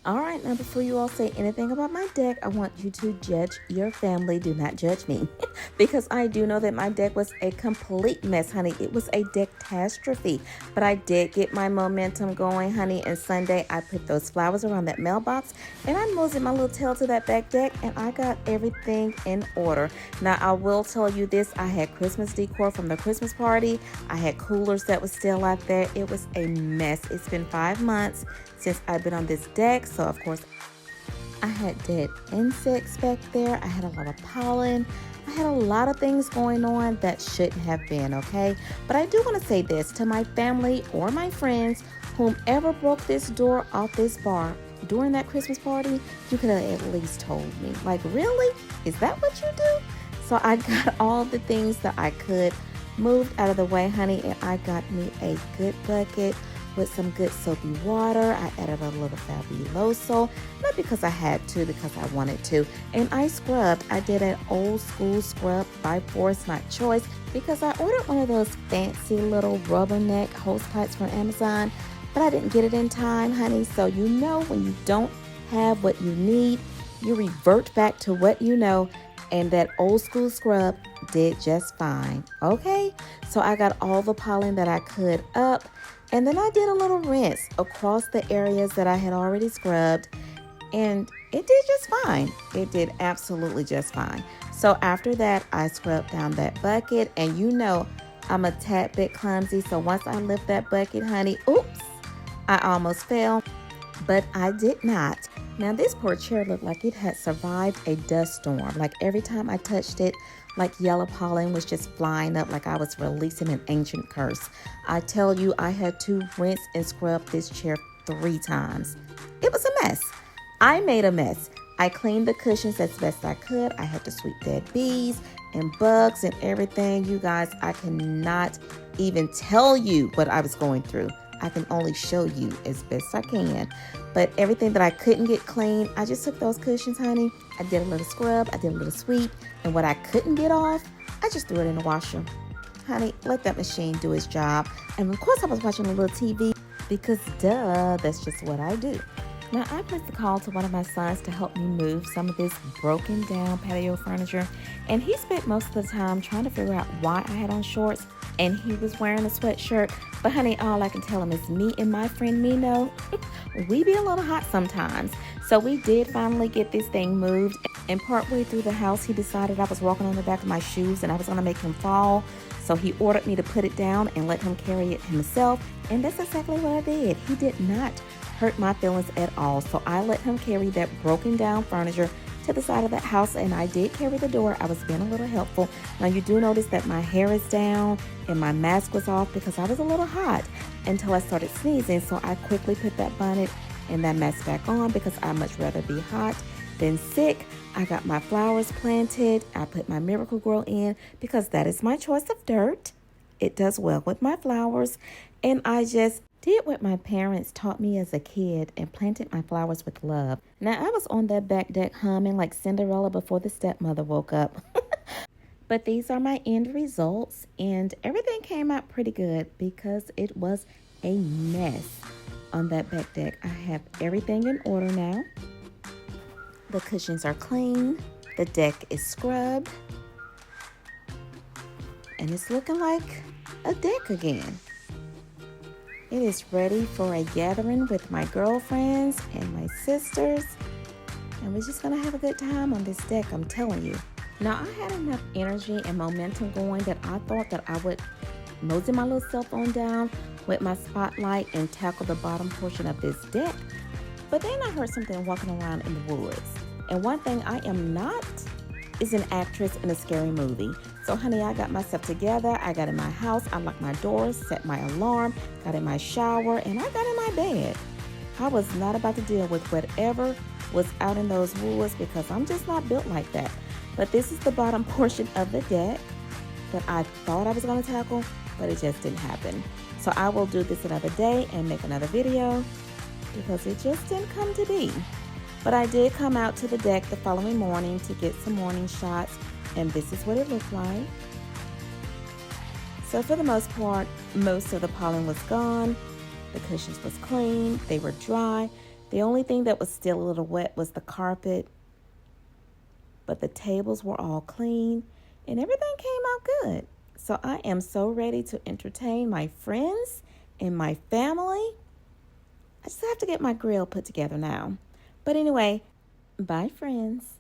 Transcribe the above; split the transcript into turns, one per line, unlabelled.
All right, now before you all say anything about my deck, I want you to judge your family. Do not judge me. Because I do know that my deck was a complete mess, honey. It was a deck catastrophe. But I did get my momentum going, honey. And Sunday, I put those flowers around that mailbox. And I moseyed my little tail to that back deck. And I got everything in order. Now, I will tell you this. I had Christmas decor from the Christmas party. I had coolers that was still out there. It was a mess. It's been 5 months since I've been on this deck. So, of course, I had dead insects back there. I had a lot of pollen. I had a lot of things going on that shouldn't have been, okay? But I do want to say this to my family or my friends, whomever broke this door off this bar during that Christmas party, you could have at least told me. Like, really? Is that what you do? So I got all the things that I could moved out of the way, honey, and I got me a good bucket with some good soapy water. I added a little Fabuloso, not because I had to, because I wanted to. And I scrubbed. I did an old school scrub by force, not choice, because I ordered one of those fancy little rubberneck hose pipes from Amazon, but I didn't get it in time, honey. So you know when you don't have what you need, you revert back to what you know, and that old school scrub did just fine, okay? So I got all the pollen that I could up, and then I did a little rinse across the areas that I had already scrubbed, and it did just fine. It did absolutely just fine. So after that, I scrubbed down that bucket, and you know I'm a tad bit clumsy, so once I lift that bucket, honey, oops, I almost fell, but I did not. Now this poor chair looked like it had survived a dust storm. Like every time I touched it, like yellow pollen was just flying up like I was releasing an ancient curse. I tell you, I had to rinse and scrub this chair 3 times. It was a mess. I made a mess. I cleaned the cushions as best I could. I had to sweep dead bees and bugs and everything. You guys, I cannot even tell you what I was going through. I can only show you as best I can. But everything that I couldn't get clean, I just took those cushions, honey. I did a little scrub, I did a little sweep, and what I couldn't get off, I just threw it in the washer. Honey, let that machine do its job. And of course I was watching a little TV because duh, that's just what I do. Now, I placed a call to one of my sons to help me move some of this broken down patio furniture, and he spent most of the time trying to figure out why I had on shorts and he was wearing a sweatshirt. But honey, all I can tell him is me and my friend Mino, we be a little hot sometimes. So we did finally get this thing moved, and partway through the house, he decided I was walking on the back of my shoes and I was gonna make him fall. So he ordered me to put it down and let him carry it himself, and that's exactly what I did. He did not hurt my feelings at all. So I let him carry that broken down furniture to the side of the house, and I did carry the door. I was being a little helpful. Now you do notice that my hair is down and my mask was off because I was a little hot until I started sneezing. So I quickly put that bonnet and that mask back on because I'd much rather be hot than sick. I got my flowers planted. I put my Miracle-Gro in because that is my choice of dirt. It does well with my flowers. And I just did what my parents taught me as a kid and planted my flowers with love. Now, I was on that back deck humming like Cinderella before the stepmother woke up. But these are my end results, and everything came out pretty good because it was a mess on that back deck. I have everything in order now. The cushions are clean. The deck is scrubbed. And it's looking like a deck again. It is ready for a gathering with my girlfriends and my sisters. And we're just going to have a good time on this deck, I'm telling you. Now, I had enough energy and momentum going that I thought that I would mosey my little cell phone down with my spotlight and tackle the bottom portion of this deck. But then I heard something walking around in the woods. And one thing I am not is an actress in a scary movie. So honey, I got myself together. I got in my house, I locked my doors, set my alarm, got in my shower, and I got in my bed. I was not about to deal with whatever was out in those woods because I'm just not built like that. But this is the bottom portion of the deck that I thought I was going to tackle, but it just didn't happen. So I will do this another day and make another video because it just didn't come to be. But I did come out to the deck the following morning to get some morning shots, and this is what it looked like. So for the most part, most of the pollen was gone. The cushions was clean, they were dry. The only thing that was still a little wet was the carpet, but the tables were all clean and everything came out good. So I am so ready to entertain my friends and my family. I just have to get my grill put together now. But anyway, bye, friends.